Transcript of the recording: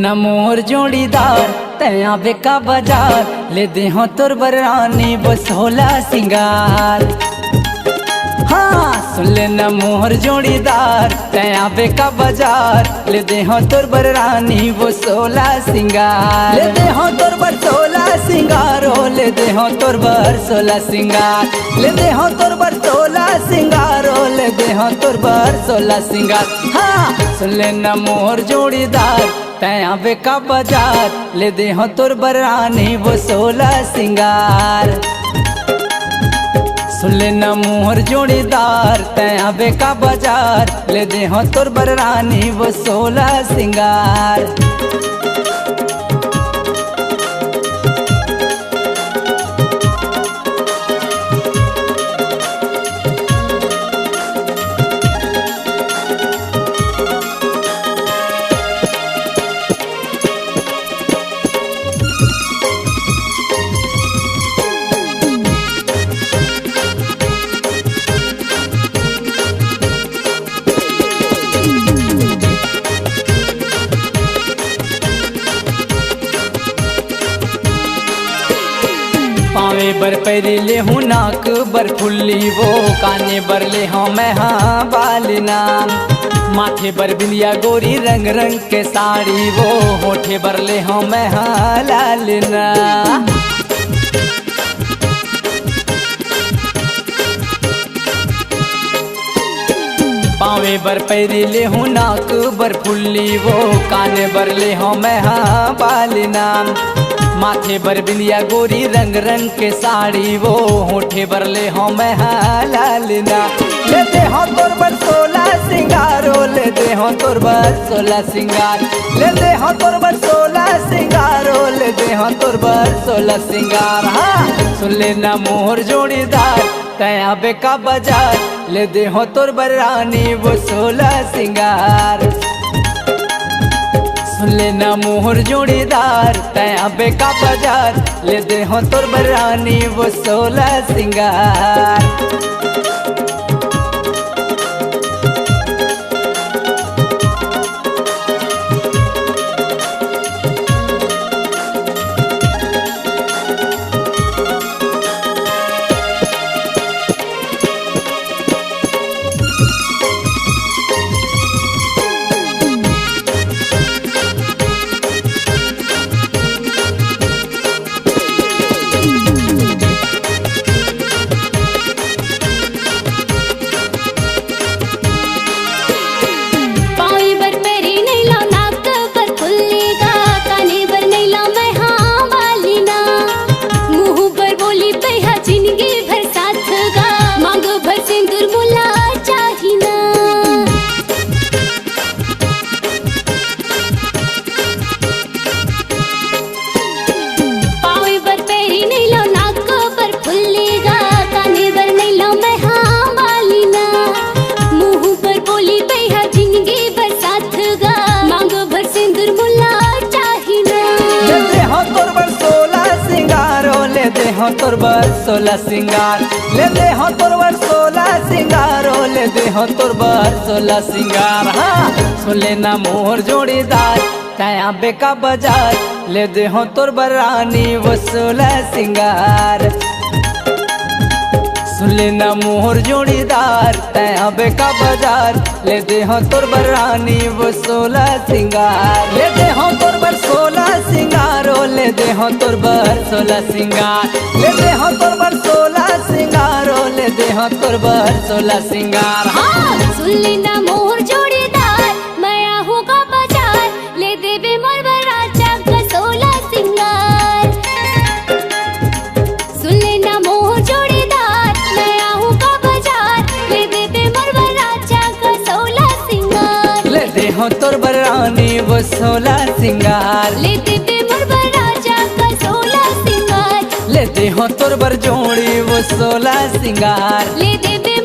न मोर जोड़ीदार तया बेका बाजार ले दे हो तोर बरानी बसोला सिंगार। हाँ सुन ले न मोर जोड़ीदार तया बेका बाजार ले दे हो तोर बरानी बसोला सिंगार। ले दे हो तोर बरसोला सिंगार हो ले दे हो तोर बरसोला सिंगार। ले दे हो तोर बरसोला सिंगार हो ले दे हो तोर बरसोला सिंगार। हाँ सुन ले न मोर जोड़ीदार तया बेका बाजार ले दे हो तोर बरानी वो 16 सिंगार। सुन ले न मोहर जोड़ीदार तया बेका बाजार ले दे हो तोर बरानी वो 16 सिंगार। पावे बर पैरी ले हूँ नाक बर फुल्ली वो काने बर ले हूँ मैं हाँ बालना। माथे बर बिंदिया गोरी रंग रंग के साड़ी वो होठे बर ले हूँ मैं हाँ लालना। पावे बर पैरी ले हूँ नाक बर फुल्ली वो काने बर ले हूँ मैं हाँ बालना। माथे बर बिंदिया गोरी रंग रंग के साड़ी वो होठे बर ले हो मैं हाँ लालना। ले दे हो तोर बर 16 सिंगारो ले दे हो तोर बर 16 सिंगार। ले दे हो तोर बर 16 सिंगारो ले दे हो तोर बर 16 सिंगार। हाँ सुन ले ना मोहर जोड़ीदार तया बेका बाजार ले दे हो तोर बरानी वो 16 सिंगार। सुन ले ना मोहर जोड़ीदार तया बेका बाजार ले दे हो तोर बरानी वो 16 सिंगार। हो तोर बर 16 सिंगार। ले दे हो तोर बर 16 सिंगार हो ले दे हो तोर बर 16 सिंगार। हाँ सुन ले ना मोहर जोड़ीदार तया बेका बाजार ले दे हो तोर बरानी वो 16 सिंगार। सुन ले ना मोहर जोड़ीदार तया बेका बाजार ले दे हो तोर बरानी वो 16 सिंगार। ले दे हो तोर बर 16 सिंगार हो ले दे हो तोर बर 16 सिंगार। ले दे हो तोर बर 16 सिंगार हो ले दे हो तोर बर 16 सिंगार। हाँ सुन ले ना मोहर जोड़ीदार मैं आहूँगा बाजार ले दे बे मोर बराजा का 16 सिंगार। सुन ले ना मोहर जोड़ीदार मैं आहूँगा बाजार ले दे बे मोर बराजा का 16 सिंगार। ले दे हो तोर बरानी वो 16 सिंगार। ले दे बे मोर बराजा का 16 सिंगार। ले दे हो तोर बर जोड़ी वो 16 सिंगार। ले दे बे